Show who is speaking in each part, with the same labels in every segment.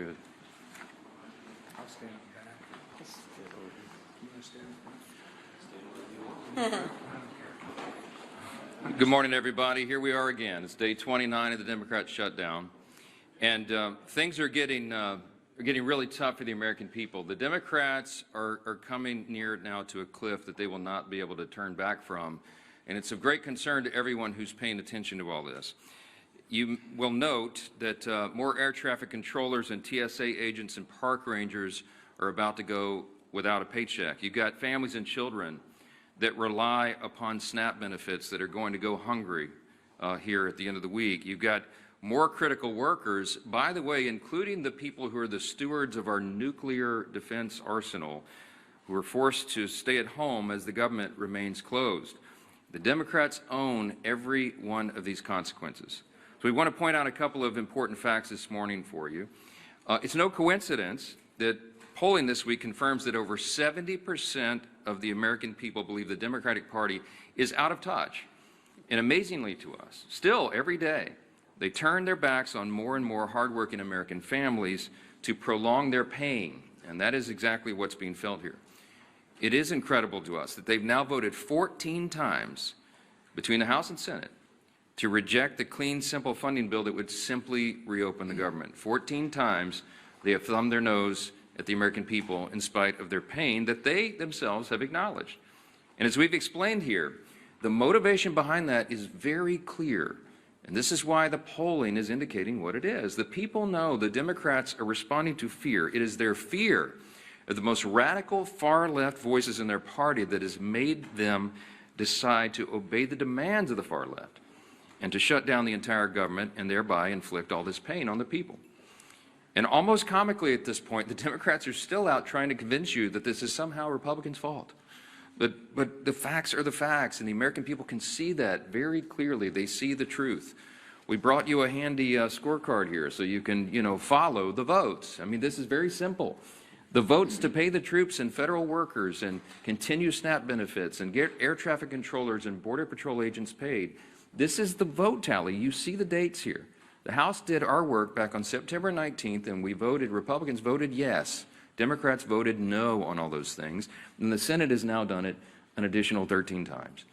Speaker 1: good.
Speaker 2: I'll stand back.
Speaker 1: Good morning, everybody. Here we are again. It's day 29 of the Democrat shutdown, and things are getting really tough for the American people. The Democrats are coming near now to a cliff that they will not be able to turn back from, and it's of great concern to everyone who's paying attention to all this. You will note that more air traffic controllers and TSA agents and park rangers are about to go without a paycheck. You've got families and children that rely upon SNAP benefits that are going to go hungry here at the end of the week. You've got more critical workers, by the way, including the people who are the stewards of our nuclear defense arsenal, who are forced to stay at home as the government remains closed. The Democrats own every one of these consequences. So we want to point out a couple of important facts this morning for you. It's no coincidence that polling this week confirms that over 70% of the American people believe the Democratic Party is out of touch. And amazingly to us, still every day, they turn their backs on more and more hardworking American families to prolong their pain. And that is exactly what's being felt here. It is incredible to us that they've now voted 14 times between the House and Senate to reject the clean, simple funding bill that would simply reopen the government. 14 times they have thumbed their nose at the American people in spite of their pain that they themselves have acknowledged. And as we've explained here, the motivation behind that is very clear. And this is why the polling is indicating what it is. The people know the Democrats are responding to fear. It is their fear of the most radical far-left voices in their party that has made them decide to obey the demands of the far left and to shut down the entire government and thereby inflict all this pain on the people. And almost comically at this point, the Democrats are still out trying to convince you that this is somehow Republicans' fault. But the facts are the facts, and the American people can see that very clearly. They see the truth. We brought you a handy scorecard here so you can, follow the votes. I mean, this is very simple. The votes to pay the troops and federal workers and continue SNAP benefits and get air traffic controllers and Border Patrol agents paid. This is the vote tally. You see the dates here. The House did our work back on September 19th, and we voted, Republicans voted yes. Democrats voted no on all those things, and the Senate has now done it an additional 13 times.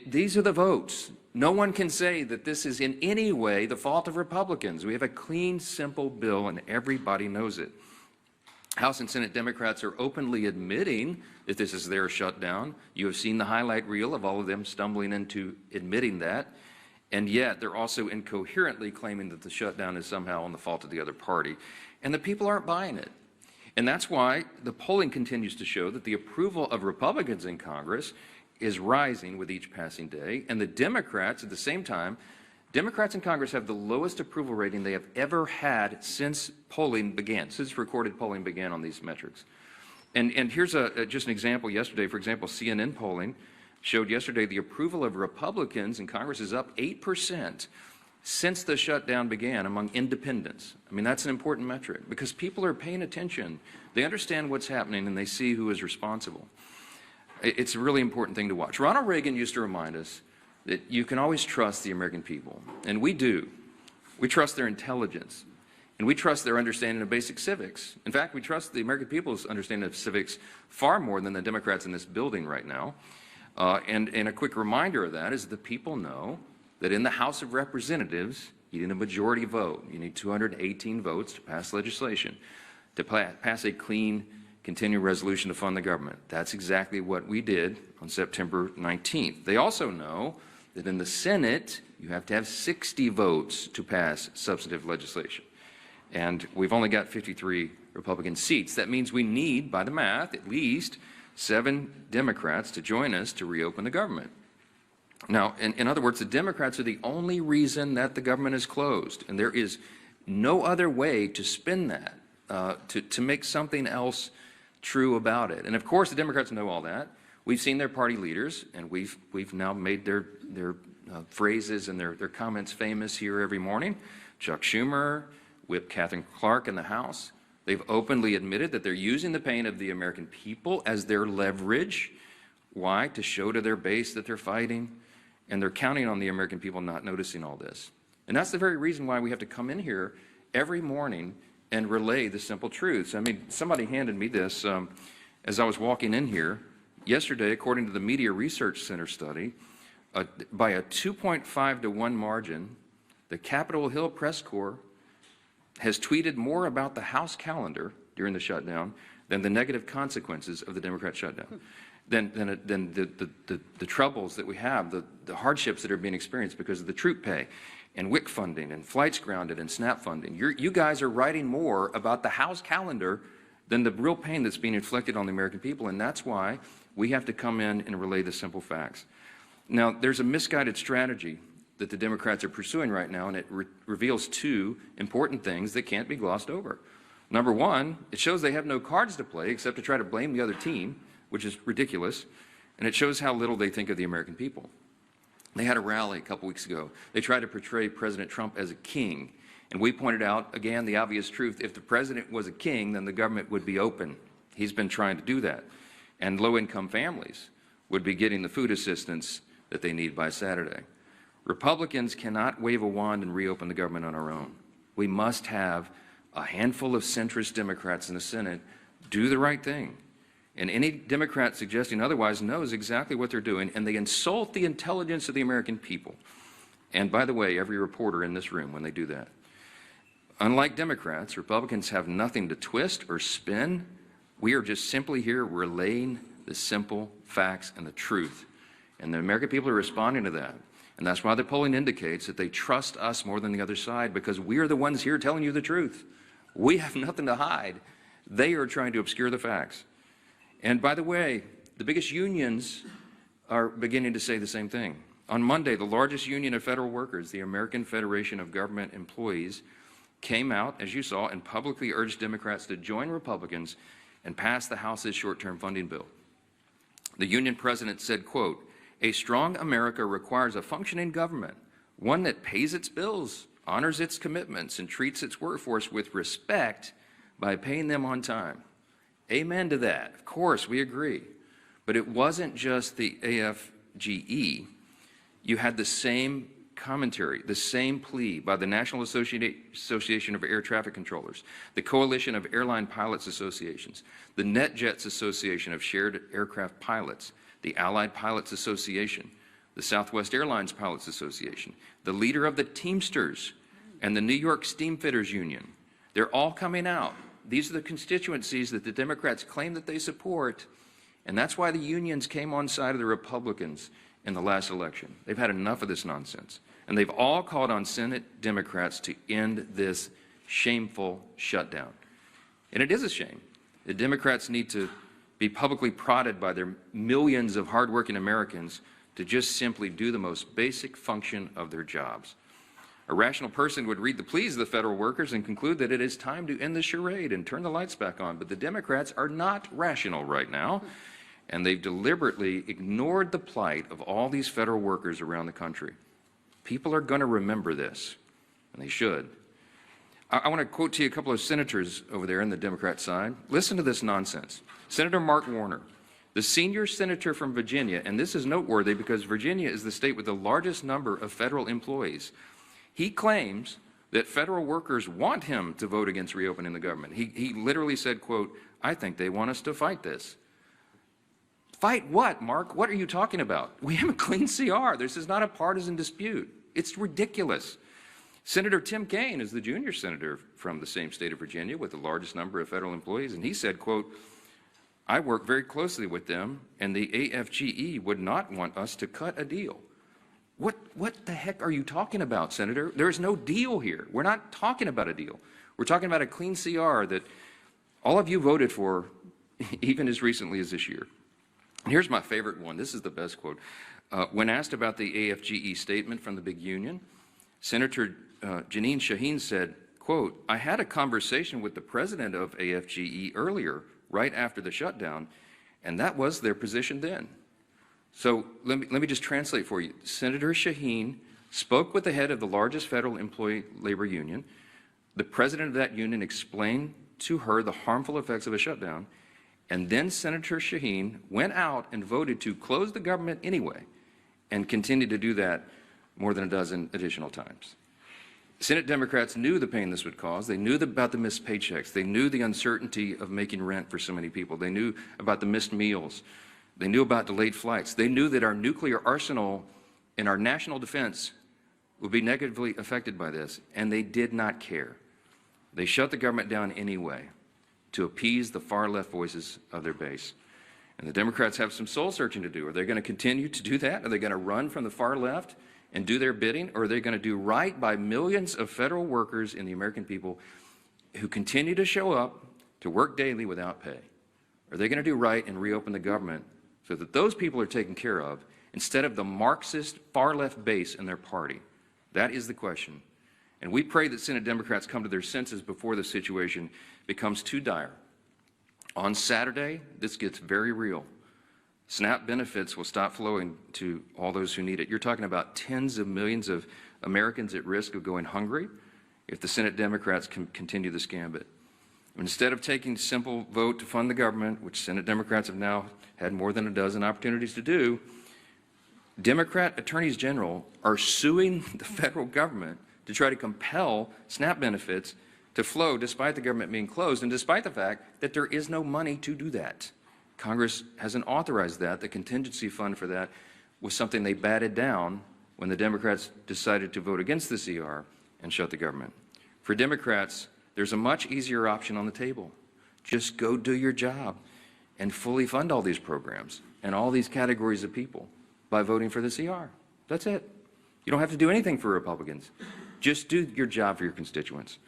Speaker 1: These are the votes. No one can say that this is in any way the fault of Republicans. We have a clean, simple bill, and everybody knows it. House and Senate Democrats are openly admitting that this is their shutdown. You have seen the highlight reel of all of them stumbling into admitting that. And yet they're also incoherently claiming that the shutdown is somehow on the fault of the other party. And the people aren't buying it. And that's why the polling continues to show that the approval of Republicans in Congress is rising with each passing day. And the Democrats, at the same time, Democrats in Congress have the lowest approval rating they have ever had since polling began, since recorded polling began on these metrics. And here's just an example yesterday. For example, CNN polling showed yesterday the approval of Republicans in Congress is up 8% since the shutdown began among independents. I mean, that's an important metric because people are paying attention. They understand what's happening and they see who is responsible. It's a really important thing to watch. Ronald Reagan used to remind us that you can always trust the American people, and we do. We trust their intelligence, and we trust their understanding of basic civics. In fact, we trust the American people's understanding of civics far more than the Democrats in this building right now. And a quick reminder of that is that the people know that in the House of Representatives, you need a majority vote. You need 218 votes to pass legislation, to pass a clean, continuing resolution to fund the government. That's exactly what we did on September 19th. They also know that in the Senate, you have to have 60 votes to pass substantive legislation. And we've only got 53 Republican seats. That means we need, by the math, at least 7 Democrats to join us to reopen the government. Now, in other words, the Democrats are the only reason that the government is closed, and there is no other way to spin that, to make something else true about it. And of course, the Democrats know all that. We've seen their party leaders, and we've now made their phrases and their comments famous here every morning. Chuck Schumer, Whip Catherine Clark in the House. They've openly admitted that they're using the pain of the American people as their leverage. Why? To show to their base that they're fighting. And they're counting on the American people not noticing all this. And that's the very reason why we have to come in here every morning and relay the simple truths. I mean, somebody handed me this as I was walking in here. Yesterday, according to the Media Research Center study, by a 2.5 to 1 margin, the Capitol Hill Press Corps has tweeted more about the House calendar during the shutdown than the negative consequences of the Democrat shutdown, than the troubles that we have, the hardships that are being experienced because of the troop pay and WIC funding and flights grounded and SNAP funding. You guys are writing more about the House calendar than the real pain that's being inflicted on the American people, and that's why we have to come in and relay the simple facts. Now, there's a misguided strategy that the Democrats are pursuing right now, and it reveals two important things that can't be glossed over. Number one, it shows they have no cards to play except to try to blame the other team, which is ridiculous, and it shows how little they think of the American people. They had a rally a couple weeks ago. They tried to portray President Trump as a king, and we pointed out, again, the obvious truth. If the president was a king, then the government would be open. He's been trying to do that. And low-income families would be getting the food assistance that they need by Saturday. Republicans cannot wave a wand and reopen the government on our own. We must have a handful of centrist Democrats in the Senate do the right thing. And any Democrat suggesting otherwise knows exactly what they're doing, and they insult the intelligence of the American people. And by the way, every reporter in this room when they do that. Unlike Democrats, Republicans have nothing to twist or spin. We are just simply here relaying the simple facts and the truth. And the American people are responding to that. And that's why the polling indicates that they trust us more than the other side, because we are the ones here telling you the truth. We have nothing to hide. They are trying to obscure the facts. And by the way, the biggest unions are beginning to say the same thing. On Monday, the largest union of federal workers, the American Federation of Government Employees, came out, as you saw, and publicly urged Democrats to join Republicans and pass the House's short-term funding bill. The union president said, quote, "A strong America requires a functioning government, one that pays its bills, honors its commitments, and treats its workforce with respect by paying them on time." Amen to that. Of course, we agree. But it wasn't just the AFGE. You had the same commentary, the same plea by the National Association of Air Traffic Controllers, the Coalition of Airline Pilots Associations, the NetJets Association of Shared Aircraft Pilots, the Allied Pilots Association, the Southwest Airlines Pilots Association, the leader of the Teamsters, and the New York Steamfitters Union. They're all coming out. These are the constituencies that the Democrats claim that they support, and that's why the unions came on side of the Republicans in the last election. They've had enough of this nonsense, and they've all called on Senate Democrats to end this shameful shutdown. And it is a shame. The Democrats need to be publicly prodded by their millions of hardworking Americans to just simply do the most basic function of their jobs. A rational person would read the pleas of the federal workers and conclude that it is time to end the charade and turn the lights back on. But the Democrats are not rational right now, and they've deliberately ignored the plight of all these federal workers around the country. People are going to remember this, and they should. I want to quote to you a couple of senators over there on the Democrat side. Listen to this nonsense. Senator Mark Warner, the senior senator from Virginia, and this is noteworthy because Virginia is the state with the largest number of federal employees. He claims that federal workers want him to vote against reopening the government. He literally said, quote, "I think they want us to fight this." Fight what, Mark? What are you talking about? We have a clean CR. This is not a partisan dispute. It's ridiculous. Senator Tim Kaine is the junior senator from the same state of Virginia with the largest number of federal employees, and he said, quote, "I work very closely with them, and the AFGE would not want us to cut a deal." What the heck are you talking about, Senator? There is no deal here. We're not talking about a deal. We're talking about a clean CR that all of you voted for even as recently as this year. And here's my favorite one. This is the best quote. When asked about the AFGE statement from the big union, Senator Jeanine Shaheen said, quote, "I had a conversation with the president of AFGE earlier, right after the shutdown, and that was their position then." So let me just translate for you. Senator Shaheen spoke with the head of the largest federal employee labor union. The president of that union explained to her the harmful effects of a shutdown, and then Senator Shaheen went out and voted to close the government anyway and continued to do that more than a dozen additional times. Senate Democrats knew the pain this would cause. They knew about the missed paychecks. They knew the uncertainty of making rent for so many people. They knew about the missed meals. They knew about delayed flights. They knew that our nuclear arsenal and our national defense would be negatively affected by this, and they did not care. They shut the government down anyway to appease the far-left voices of their base. And the Democrats have some soul-searching to do. Are they going to continue to do that? Are they going to run from the far left and do their bidding? Or are they going to do right by millions of federal workers and the American people who continue to show up to work daily without pay? Are they going to do right and reopen the government so that those people are taken care of instead of the Marxist far-left base in their party? That is the question. And we pray that Senate Democrats come to their senses before the situation becomes too dire. On Saturday, this gets very real. SNAP benefits will stop flowing to all those who need it. You're talking about tens of millions of Americans at risk of going hungry if the Senate Democrats can continue this gambit. Instead of taking a simple vote to fund the government, which Senate Democrats have now had more than a dozen opportunities to do, Democrat attorneys general are suing the federal government to try to compel SNAP benefits to flow despite the government being closed and despite the fact that there is no money to do that. Congress hasn't authorized that. The contingency fund for that was something they batted down when the Democrats decided to vote against the CR and shut the government. For Democrats, there's a much easier option on the table. Just go do your job and fully fund all these programs and all these categories of people by voting for the CR. That's it. You don't have to do anything for Republicans. Just do your job for your constituents.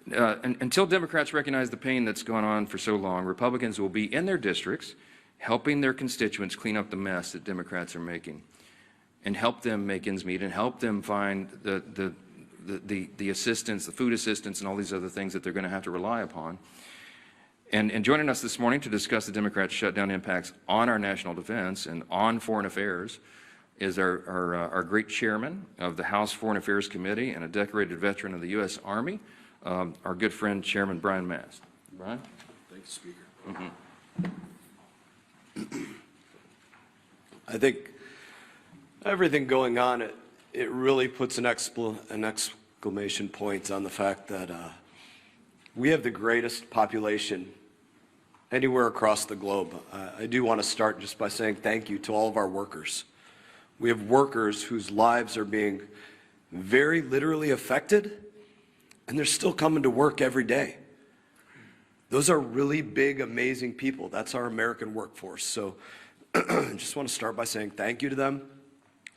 Speaker 1: Until Democrats recognize the pain that's gone on for so long, Republicans will be in their districts helping their constituents clean up the mess that Democrats are making and help them make ends meet and help them find the assistance, the food assistance, and all these other things that they're going to have to rely upon. And joining us this morning to discuss the Democrats' shutdown impacts on our national defense and on foreign affairs is our great chairman of the House Foreign Affairs Committee and a decorated veteran of the U.S. Army, our good friend, Chairman Brian Mast. Brian?
Speaker 3: Thank you, Speaker. I think everything going on, it really puts an exclamation point on the fact that we have the greatest population anywhere across the globe. I do want to start just by saying thank you to all of our workers. We have workers whose lives are being very literally affected, and they're still coming to work every day. Those are really big, amazing people. That's our American workforce. So I just want to start by saying thank you to them,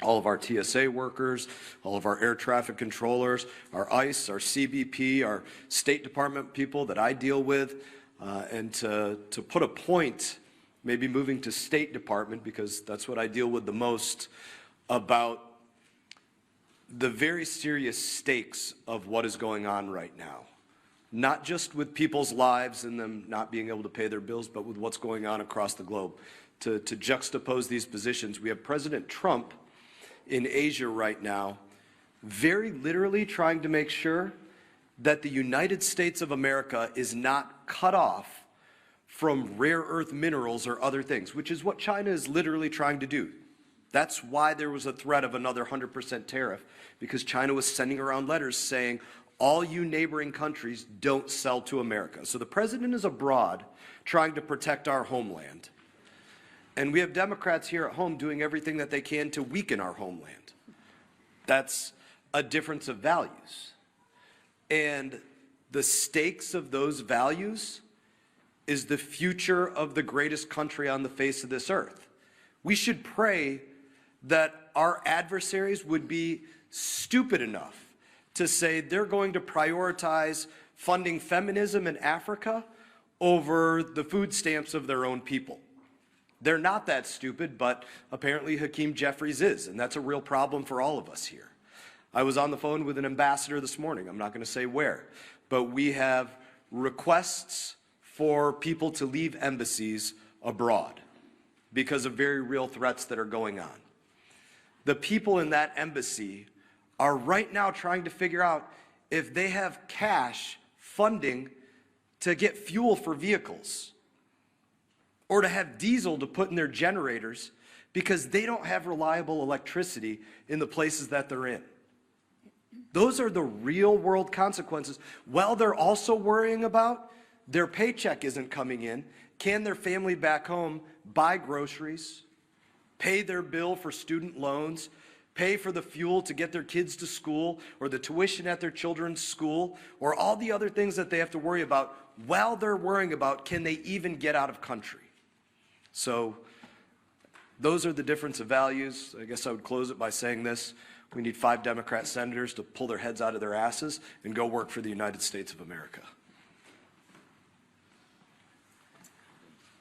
Speaker 3: all of our TSA workers, all of our air traffic controllers, our ICE, our CBP, our State Department people that I deal with, and to put a point, maybe moving to State Department, because that's what I deal with the most, about the very serious stakes of what is going on right now. Not just with people's lives and them not being able to pay their bills, but with what's going on across the globe. To juxtapose these positions, we have President Trump in Asia right now, very literally trying to make sure that the United States of America is not cut off from rare earth minerals or other things, which is what China is literally trying to do. That's why there was a threat of another 100% tariff, because China was sending around letters saying, all you neighboring countries don't sell to America. So the president is abroad trying to protect our homeland. And we have Democrats here at home doing everything that they can to weaken our homeland. That's a difference of values. And the stakes of those values is the future of the greatest country on the face of this earth. We should pray that our adversaries would be stupid enough to say they're going to prioritize funding feminism in Africa over the food stamps of their own people. They're not that stupid, but apparently Hakeem Jeffries is, and that's a real problem for all of us here. I was on the phone with an ambassador this morning. I'm not going to say where, but we have requests for people to leave embassies abroad because of very real threats that are going on. The people in that embassy are right now trying to figure out if they have cash funding to get fuel for vehicles or to have diesel to put in their generators because they don't have reliable electricity in the places that they're in. Those are the real world consequences. While they're also worrying about their paycheck isn't coming in, can their family back home buy groceries, pay their bill for student loans, pay for the fuel to get their kids to school, or the tuition at their children's school, or all the other things that they have to worry about, while they're worrying about, can they even get out of country? So those are the difference of values. I guess I would close it by saying this. We need 5 Democrat senators to pull their heads out of their asses and go work for the United States of America.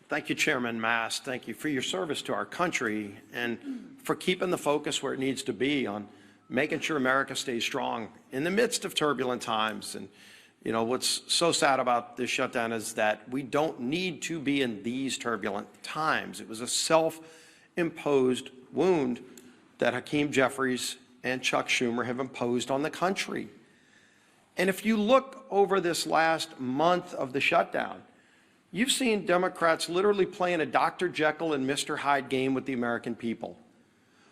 Speaker 4: Thank you, Chairman Mast. Thank you for your service to our country and for keeping the focus where it needs to be on making sure America stays strong in the midst of turbulent times. And, you know, what's so sad about this shutdown is that we don't need to be in these turbulent times. It was a self-imposed wound that Hakeem Jeffries and Chuck Schumer have imposed on the country. And if you look over this last month of the shutdown, you've seen Democrats literally playing a Dr. Jekyll and Mr. Hyde game with the American people.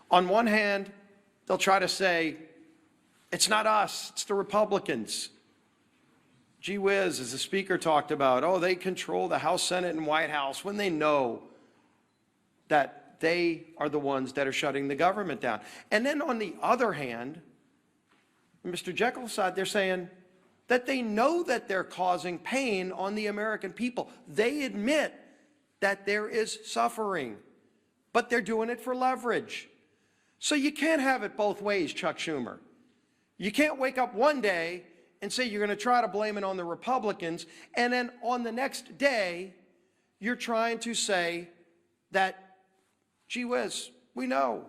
Speaker 4: On one hand, they'll try to say, it's not us, it's the Republicans. Gee whiz, as the speaker talked about, oh, they control the House, Senate, and White House, when they know that they are the ones that are shutting the government down. And then on the other hand, Mr. Jekyll's side, they're saying that they know that they're causing pain on the American people. They admit that there is suffering, but they're doing it for leverage. So you can't have it both ways, Chuck Schumer. You can't wake up one day and say you're going to try to blame it on the Republicans, and then on the next day, you're trying to say that, gee whiz, we know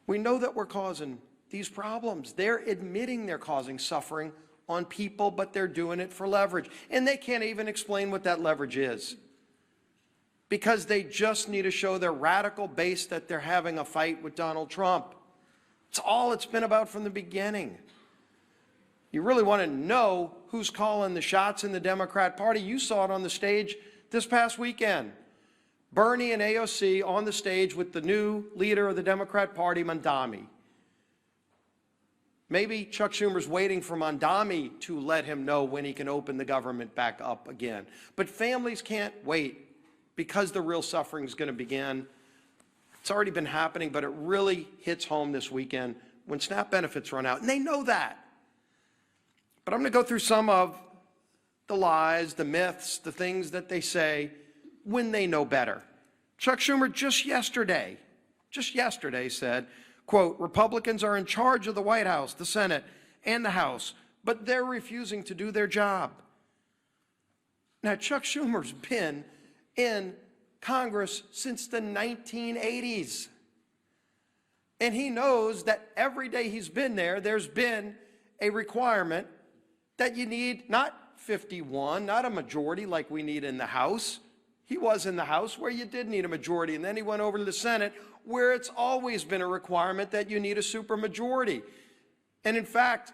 Speaker 4: that we're causing these problems. They're admitting they're causing suffering on people, but they're doing it for leverage. And they can't even explain what that leverage is, because they just need to show their radical base that they're having a fight with Donald Trump. It's all it's been about from the beginning. You really want to know who's calling the shots in the Democrat Party? You saw it on the stage this past weekend. Bernie and AOC on the stage with the new leader of the Democrat Party, Mandami. Maybe Chuck Schumer's waiting for Mandami to let him know when he can open the government back up again. But families can't wait, because the real suffering is going to begin. It's already been happening, but it really hits home this weekend when SNAP benefits run out, and they know that. But I'm going to go through some of the lies, the myths, the things that they say when they know better. Chuck Schumer just yesterday said, quote, Republicans are in charge of the White House, the Senate, and the House, but they're refusing to do their job. Now, Chuck Schumer's been in Congress since the 1980s. And he knows that every day he's been there, there's been a requirement that you need not 51, not a majority like we need in the House. He was in the House where you did need a majority, and then he went over to the Senate where it's always been a requirement that you need a supermajority. And in fact,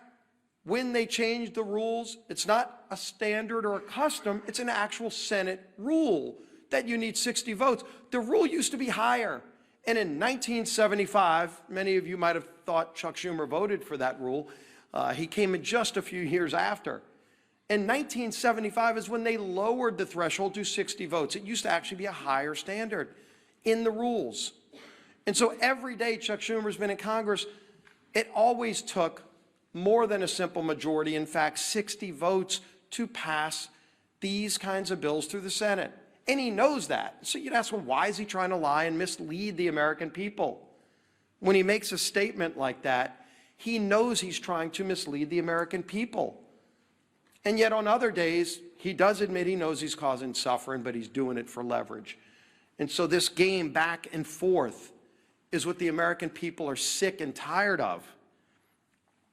Speaker 4: when they changed the rules, it's not a standard or a custom, it's an actual Senate rule that you need 60 votes. The rule used to be higher. And in 1975, many of you might have thought Chuck Schumer voted for that rule. He came in just a few years after. In 1975 is when they lowered the threshold to 60 votes. It used to actually be a higher standard in the rules. And so every day Chuck Schumer's been in Congress, it always took more than a simple majority, in fact, 60 votes to pass these kinds of bills through the Senate. And he knows that. So you'd ask, well, why is he trying to lie and mislead the American people? When he makes a statement like that, he knows he's trying to mislead the American people. And yet on other days, he does admit he knows he's causing suffering, but he's doing it for leverage. And so this game back and forth is what the American people are sick and tired of.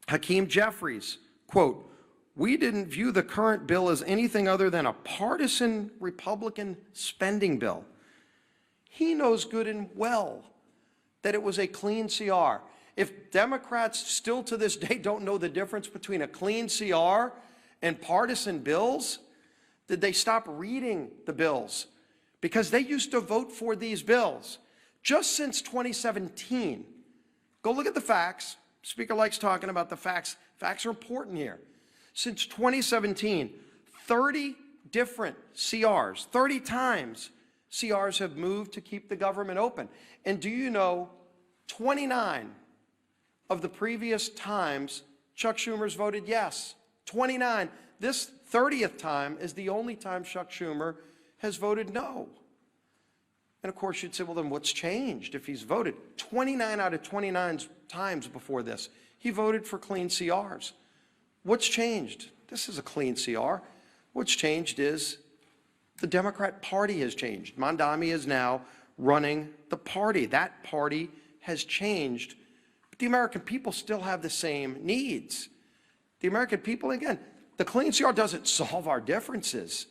Speaker 4: Hakeem Jeffries, quote, we didn't view the current bill as anything other than a partisan Republican spending bill. He knows good and well that it was a clean CR. If Democrats still to this day don't know the difference between a clean CR and partisan bills, did they stop reading the bills? Because they used to vote for these bills. Just since 2017, go look at the facts, Speaker likes talking about the facts. Facts are important here. Since 2017, 30 different CRs, 30 times CRs have moved to keep the government open. And do you know 29 of the previous times Chuck Schumer's voted yes? 29. This 30th time is the only time Chuck Schumer has voted no. And of course you'd say, well, then what's changed if he's voted? 29 out of 29 times before this, he voted for clean CRs. What's changed? This is a clean CR. What's changed is the Democrat Party has changed. Mondami is now running the party. That party has changed. But the American people still have the same needs. The American people, again, the clean CR doesn't solve our differences.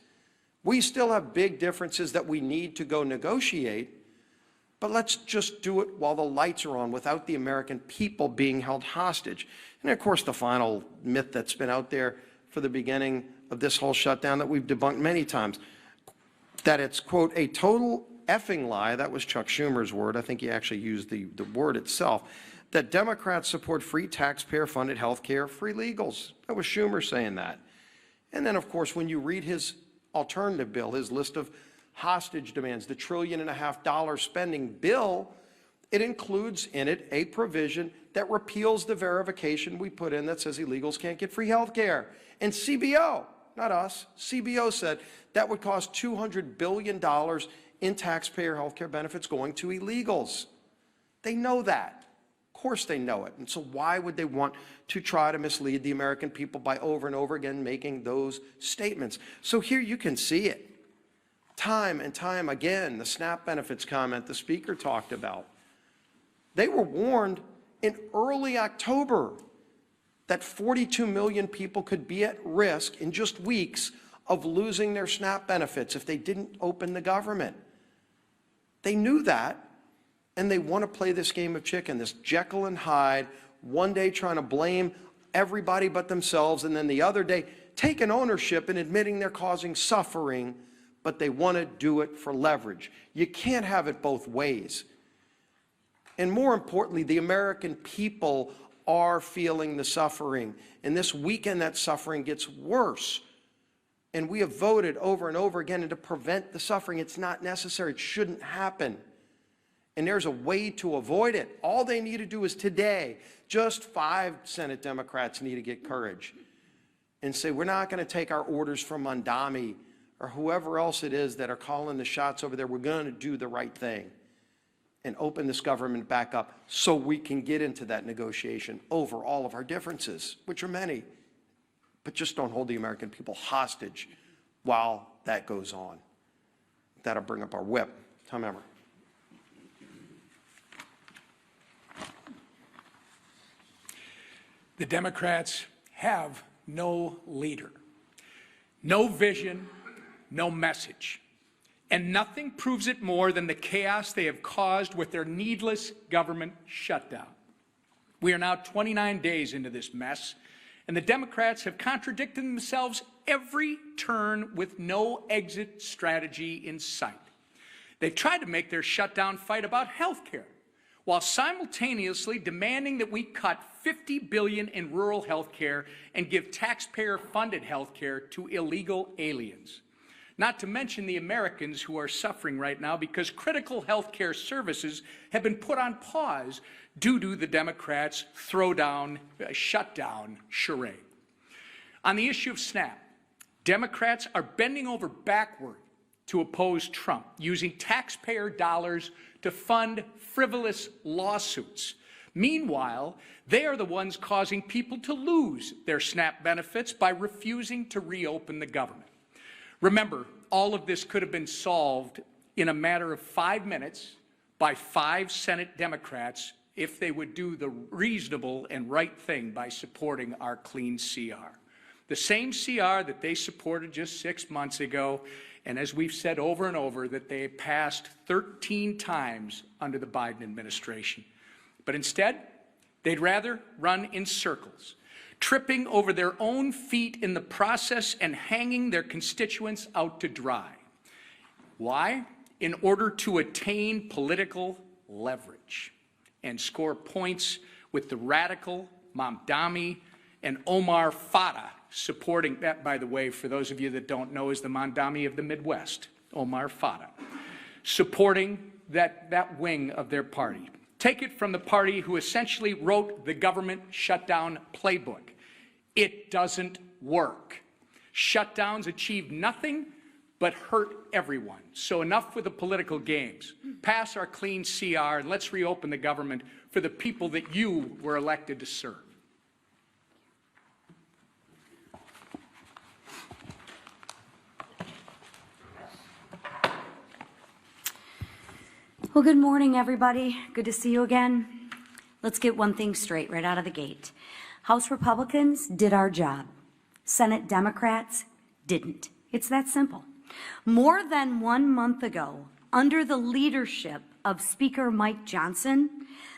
Speaker 4: We still have big differences that we need to go negotiate, but let's just do it while the lights are on without the American people being held hostage. And of course, the final myth that's been out there for the beginning of this whole shutdown that we've debunked many times, that it's, quote, a total effing lie. That was Chuck Schumer's word. I think he actually used the word itself. That Democrats support free taxpayer-funded health care, free legals. That was Schumer saying that. And then, of course, when you read his alternative bill, his list of hostage demands, the $1.5 trillion spending bill, it includes in it a provision that repeals the verification we put in that says illegals can't get free health care. And CBO, not us, CBO said that would cost $200 billion in taxpayer health care benefits going to illegals. They know that. Of course they know it. And so why would they want to try to mislead the American people by over and over again making those statements? So here you can see it. Time and time again, the SNAP benefits comment the speaker talked about. They were warned in early October that 42 million people could be at risk in just weeks of losing their SNAP benefits if they didn't open the government. They knew that. And they want to play this game of chicken, this Jekyll and Hyde, one day trying to blame everybody but themselves, and then the other day taking ownership and admitting they're causing suffering, but they want to do it for leverage. You can't have it both ways. And more importantly, the American people are feeling the suffering. And this weekend, that suffering gets worse. And we have voted over and over again to prevent the suffering. It's not necessary. It shouldn't happen. And there's a way to avoid it. All they need to do is today, just 5 Senate Democrats need to get courage and say, we're not going to take our orders from Mondami or whoever else it is that are calling the shots over there. We're going to do the right thing and open this government back up so we can get into that negotiation over all of our differences, which are many. But just don't hold the American people hostage while that goes on. That'll bring up our whip. Tom Emmer.
Speaker 5: The Democrats have no leader, no vision, no message. And nothing proves it more than the chaos they have caused with their needless government shutdown. We are now 29 days into this mess, and the Democrats have contradicted themselves every turn with no exit strategy in sight. They've tried to make their shutdown fight about health care, while simultaneously demanding that we cut $50 billion in rural health care and give taxpayer-funded health care to illegal aliens. Not to mention the Americans who are suffering right now because critical health care services have been put on pause due to the Democrats' shutdown charade. On the issue of SNAP, Democrats are bending over backward to oppose Trump, using taxpayer dollars to fund frivolous lawsuits. Meanwhile, they are the ones causing people to lose their SNAP benefits by refusing to reopen the government. Remember, all of this could have been solved in a matter of 5 minutes by 5 Senate Democrats if they would do the reasonable and right thing by supporting our clean CR. The same CR that they supported just 6 months ago, and as we've said over and over, that they passed 13 times under the Biden administration. But instead, they'd rather run in circles, tripping over their own feet in the process and hanging their constituents out to dry. Why? In order to attain political leverage and score points with the radical Mamdani and Omar Fata supporting that, by the way, for those of you that don't know, is the Mamdani of the Midwest, Omar Fata, supporting that wing of their party. Take it from the party who essentially wrote the government shutdown playbook. It doesn't work. Shutdowns achieve nothing but hurt everyone. So enough with the political games. Pass our clean CR and let's reopen the government for the people that you were elected to serve.
Speaker 6: Well, good morning, everybody. Good to see you again. Let's get one thing straight right out of the gate. House Republicans did our job. Senate Democrats didn't. It's that simple. More than 1 month ago, under the leadership of Speaker Mike Johnson,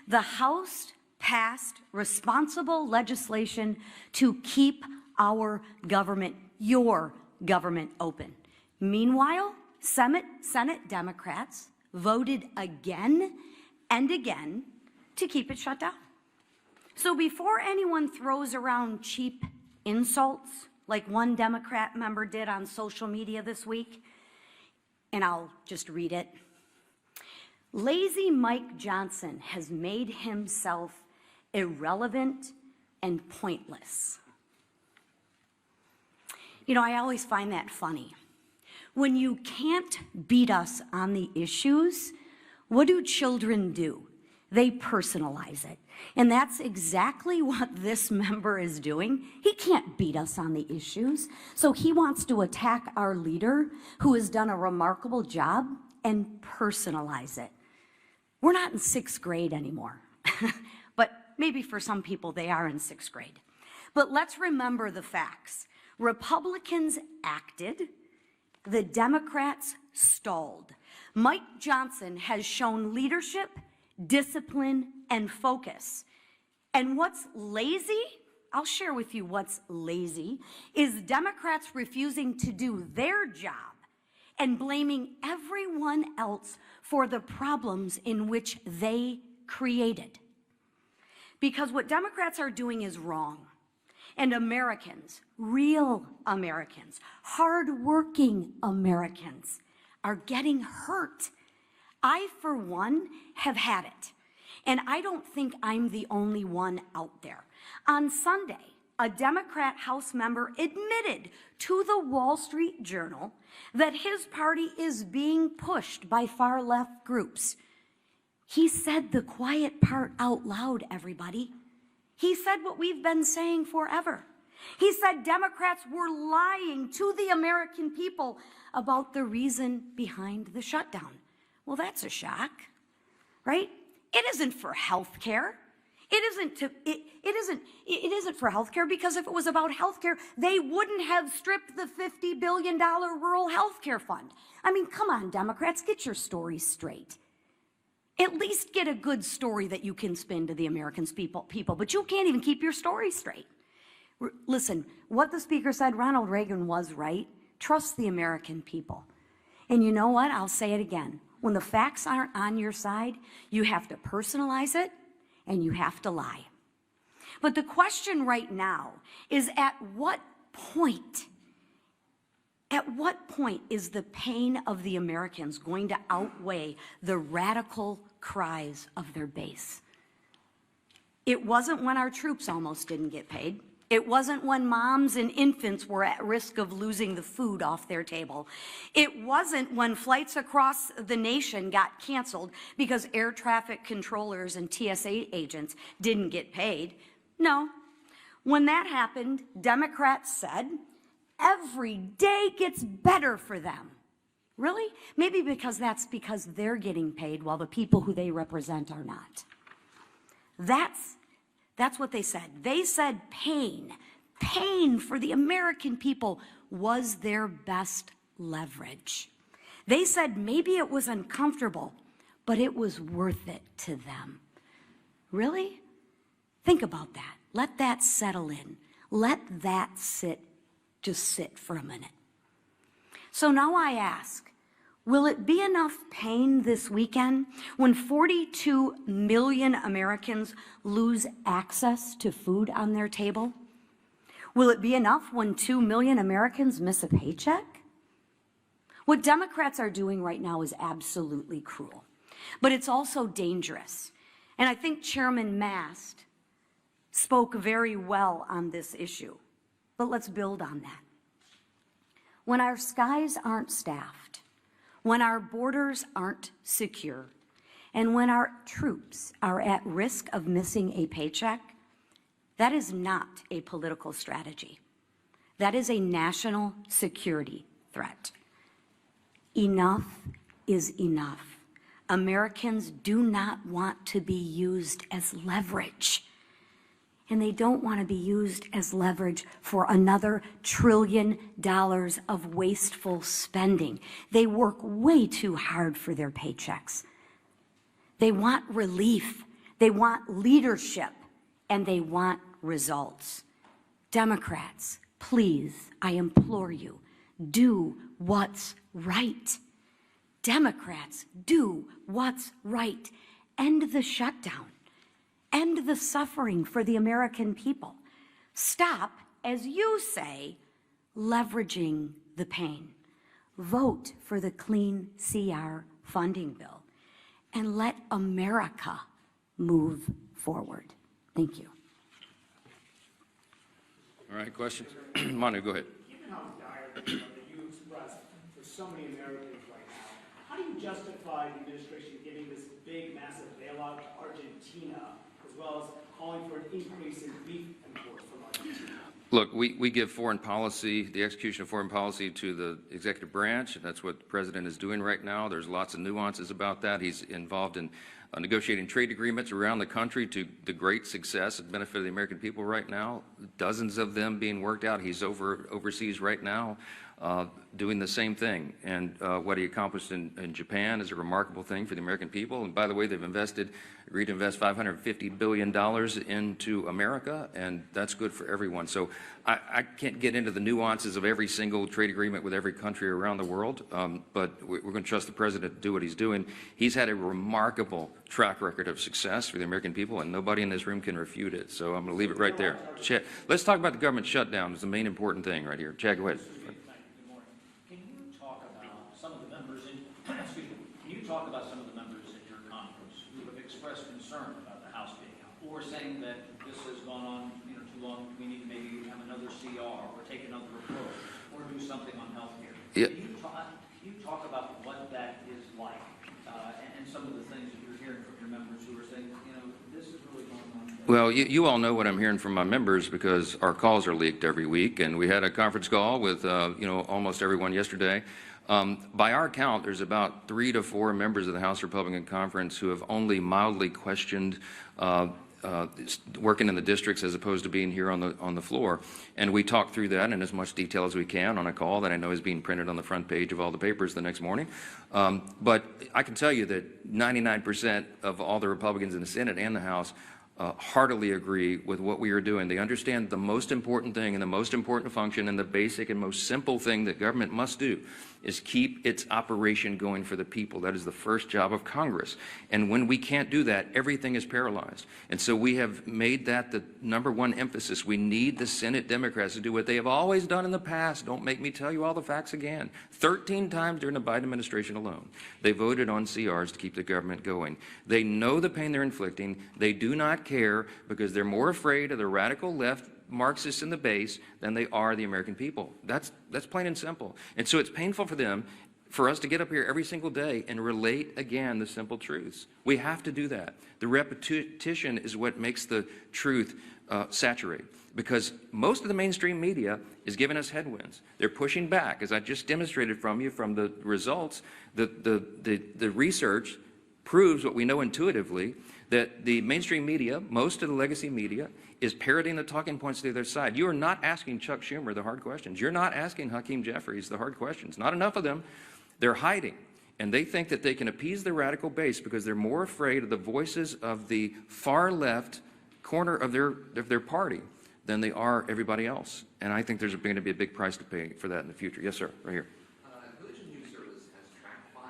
Speaker 6: the House passed responsible legislation to keep our government, your government, open. Meanwhile, Senate Democrats voted again and again to keep it shut down. So before anyone throws around cheap insults like one Democrat member did on social media this week, and I'll just read it. Lazy Mike Johnson has made himself irrelevant and pointless. You know, I always find that funny. When you can't beat us on the issues, what do children do? They personalize it. And that's exactly what this member is doing. He can't beat us on the issues. So he wants to attack our leader, who has done a remarkable job, and personalize it. We're not in 6th grade anymore. But maybe for some people they are in 6th grade. But let's remember the facts. Republicans acted. The Democrats stalled. Mike Johnson has shown leadership, discipline, and focus. And what's lazy, I'll share with you what's lazy, is Democrats refusing to do their job and blaming everyone else for the problems in which they created. Because what Democrats are doing is wrong. And Americans, real Americans, hardworking Americans, are getting hurt. I, for one, have had it. And I don't think I'm the only one out there. On Sunday, a Democrat House member admitted to the Wall Street Journal that his party is being pushed by far-left groups. He said the quiet part out loud, everybody. He said what we've been saying forever. He said Democrats were lying to the American people about the reason behind the shutdown. Well, that's a shock, right? It isn't for health care. It isn't for health care, because if it was about health care, they wouldn't have stripped the $50 billion rural health care fund. I mean, come on, Democrats, get your stories straight. At least get a good story that you can spin to the American people, but you can't even keep your story straight. Listen, what the speaker said, Ronald Reagan was right. Trust the American people. And you know what? I'll say it again. When the facts aren't on your side, you have to personalize it and you have to lie. But the question right now is, at what point is the pain of the Americans going to outweigh the radical cries of their base? It wasn't when our troops almost didn't get paid. It wasn't when moms and infants were at risk of losing the food off their table. It wasn't when flights across the nation got canceled because air traffic controllers and TSA agents didn't get paid. No. When that happened, Democrats said, every day gets better for them. Really? Maybe because they're getting paid while the people who they represent are not. That's what they said. They said pain for the American people was their best leverage. They said maybe it was uncomfortable, but it was worth it to them. Really? Think about that. Let that settle in. Let that just sit for a minute. So now I ask, Will it be enough pain this weekend when 42 million Americans lose access to food on their table? Will it be enough when 2 million Americans miss a paycheck? What Democrats are doing right now is absolutely cruel, but it's also dangerous. And I think Chairman Mast spoke very well on this issue, but let's build on that. When our skies aren't staffed, when our borders aren't secure, and when our troops are at risk of missing a paycheck, that is not a political strategy. That is a national security threat. Enough is enough. Americans do not want to be used as leverage. And they don't want to be used as leverage for another $1 trillion of wasteful spending. They work way too hard for their paychecks. They want relief, they want leadership, and they want results. Democrats, please, I implore you, do what's right. Democrats, do what's right. End the shutdown. End the suffering for the American people. Stop, as you say, leveraging the pain. Vote for the Clean CR funding bill and let America move forward. Thank you.
Speaker 1: All right, questions? Manu, go ahead.
Speaker 7: Given how dire the you express for so many Americans right now, how do you justify the administration giving this big, massive bailout to Argentina, as well as calling for an increase in beef imports from Argentina?
Speaker 1: Look, we give foreign policy, the execution of foreign policy to the executive branch, and that's what the president is doing right now. There's lots of nuances about that. He's involved in negotiating trade agreements around the country to the great success and benefit of the American people right now. Dozens of them being worked out. He's overseas right now doing the same thing. And what he accomplished in Japan is a remarkable thing for the American people. And by the way, they've agreed to invest $550 billion into America, and that's good for everyone. So I can't get into the nuances of every single trade agreement with every country around the world, but we're going to trust the president to do what he's doing. He's had a remarkable track record of success for the American people, and nobody in this room can refute it. So I'm going to leave it right there. Chad, let's talk about the government shutdown. It's the main important thing right here. Chad, go ahead.
Speaker 8: Can you talk about some of the members in, excuse me, can you talk about some of the members in your conference who have expressed concern about the House being out, or saying that this has gone on, too long, we need to maybe have another CR or take another approach or do something on health care?
Speaker 1: Yeah.
Speaker 8: Can you talk about what that is like and some of the things that you're hearing from your members who are saying, this is really going on?
Speaker 1: Well, you all know what I'm hearing from my members because our calls are leaked every week, and we had a conference call with almost everyone yesterday. By our count, there's about 3 to 4 members of the House Republican Conference who have only mildly questioned working in the districts as opposed to being here on the floor. And we talked through that in as much detail as we can on a call that I know is being printed on the front page of all the papers the next morning. But I can tell you that 99% of all the Republicans in the Senate and the House heartily agree with what we are doing. They understand the most important thing and the most important function and the basic and most simple thing that government must do is keep its operation going for the people. That is the first job of Congress. And when we can't do that, everything is paralyzed. And so we have made that the #1 emphasis. We need the Senate Democrats to do what they have always done in the past. Don't make me tell you all the facts again. 13 times during the Biden administration alone, they voted on CRs to keep the government going. They know the pain they're inflicting. They do not care because they're more afraid of the radical left Marxists in the base than they are the American people. That's plain and simple. And so it's painful for them, for us to get up here every single day and relate again the simple truths. We have to do that. The repetition is what makes the truth saturate, because most of the mainstream media is giving us headwinds. They're pushing back, as I just demonstrated from you from the results. The research proves what we know intuitively, that the mainstream media, most of the legacy media, is parroting the talking points to the other side. You are not asking Chuck Schumer the hard questions. You're not asking Hakeem Jeffries the hard questions. Not enough of them. They're hiding. And they think that they can appease the radical base because they're more afraid of the voices of the far left corner of their party than they are everybody else. And I think there's going to be a big price to pay for that in the future. Yes, sir. Right here.
Speaker 9: Village News Service has tracked 5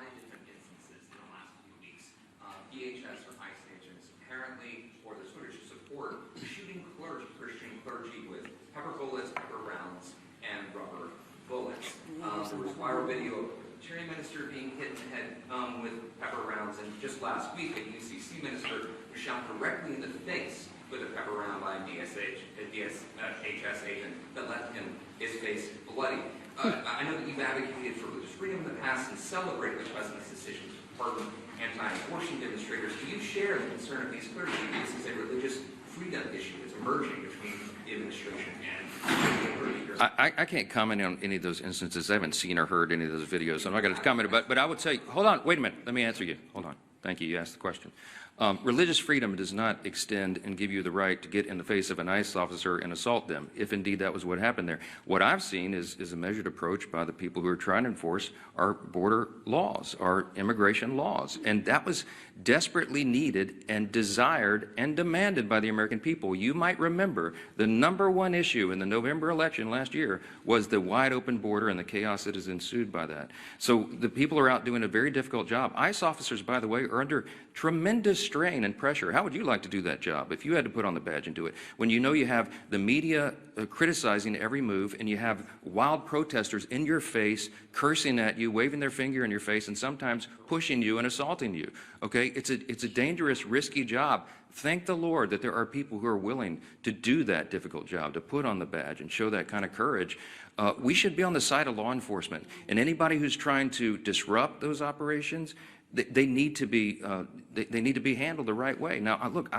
Speaker 9: video of a Terry minister being hit in the head with pepper rounds, and just last week a UCC minister was shot directly in the face with a pepper round by a DHS agent that left his face bloody. I know that you've advocated for religious freedom in the past and celebrated the president's decision to pardon anti-abortion demonstrators. Do you share the concern of these clergy? This is a religious freedom issue that's emerging between the administration and the clergy.
Speaker 1: I can't comment on any of those instances. I haven't seen or heard any of those videos. I'm not going to comment about it, but I would say, hold on, wait a minute. Let me answer you. Hold on. Thank you. You asked the question. Religious freedom does not extend and give you the right to get in the face of an ICE officer and assault them, if indeed that was what happened there. What I've seen is a measured approach by the people who are trying to enforce our border laws, our immigration laws. And that was desperately needed and desired and demanded by the American people. You might remember the #1 issue in the November election last year was the wide open border and the chaos that has ensued by that. So the people are out doing a very difficult job. ICE officers, by the way, are under tremendous strain and pressure. How would you like to do that job if you had to put on the badge and do it? When you know you have the media criticizing every move, and you have wild protesters in your face, cursing at you, waving their finger in your face, and sometimes pushing you and assaulting you. Okay, it's a dangerous, risky job. Thank the Lord that there are people who are willing to do that difficult job, to put on the badge and show that kind of courage. We should be on the side of law enforcement, and anybody who's trying to disrupt those operations, they need to be handled the right way. Now, look,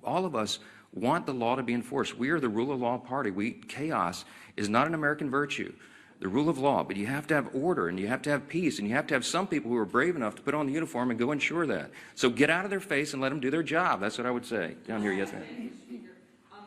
Speaker 1: all of us want the law to be enforced. We are the rule of law party. Chaos is not an American virtue, the rule of law, but you have to have order, and you have to have peace, and you have to have some people who are brave enough to put on the uniform and go ensure that. So get out of their face and let them do their job. That's what I would say. Down here, yes, ma'am.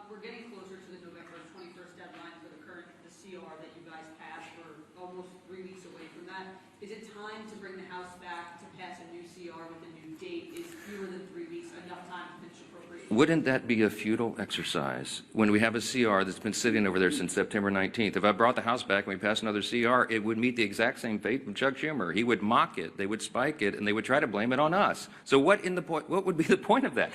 Speaker 10: We're getting closer to the November 21st deadline for the CR that you guys passed. We're almost 3 weeks away from that. Is it time to bring the House back to pass a new CR with a new date? Is fewer than 3 weeks enough time to finish appropriations?
Speaker 1: Wouldn't that be a futile exercise when we have a CR that's been sitting over there since September 19th? If I brought the House back and we passed another CR, it would meet the exact same fate of Chuck Schumer. He would mock it, they would spike it, and they would try to blame it on us. So what would be the point of that?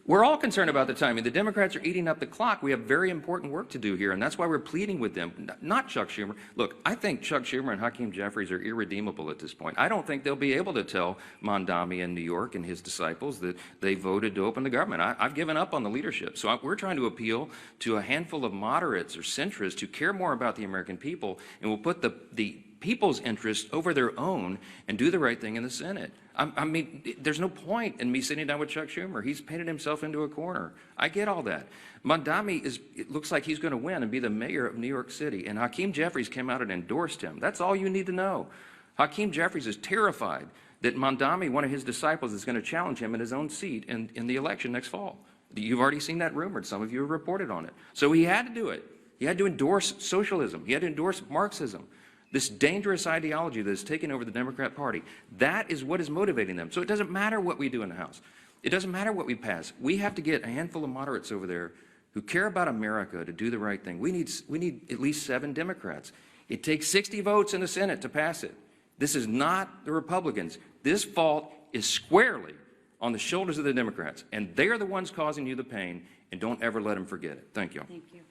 Speaker 1: We're all concerned about the timing. The Democrats are eating up the clock. We have very important work to do here, and that's why we're pleading with them, not Chuck Schumer. Look, I think Chuck Schumer and Hakeem Jeffries are irredeemable at this point. I don't think they'll be able to tell Mondami in New York and his disciples that they voted to open the government. I've given up on the leadership. So we're trying to appeal to a handful of moderates or centrists who care more about the American people and will put the people's interest over their own and do the right thing in the Senate. I mean, there's no point in me sitting down with Chuck Schumer. He's painted himself into a corner. I get all that. Mondami it looks like he's going to win and be the mayor of New York City, and Hakeem Jeffries came out and endorsed him. That's all you need to know. Hakeem Jeffries is terrified that Mondami, one of his disciples, is going to challenge him in his own seat in the election next fall. You've already seen that rumored. Some of you have reported on it. So he had to do it. He had to endorse socialism. He had to endorse Marxism. This dangerous ideology that has taken over the Democrat Party, that is what is motivating them. So it doesn't matter what we do in the House. It doesn't matter what we pass. We have to get a handful of moderates over there who care about America to do the right thing. We need at least 7 Democrats. It takes 60 votes in the Senate to pass it. This is not the Republicans. This fault is squarely on the shoulders of the Democrats, and they are the ones causing you the pain, and don't ever let them forget it. Thank you.
Speaker 6: Thank you.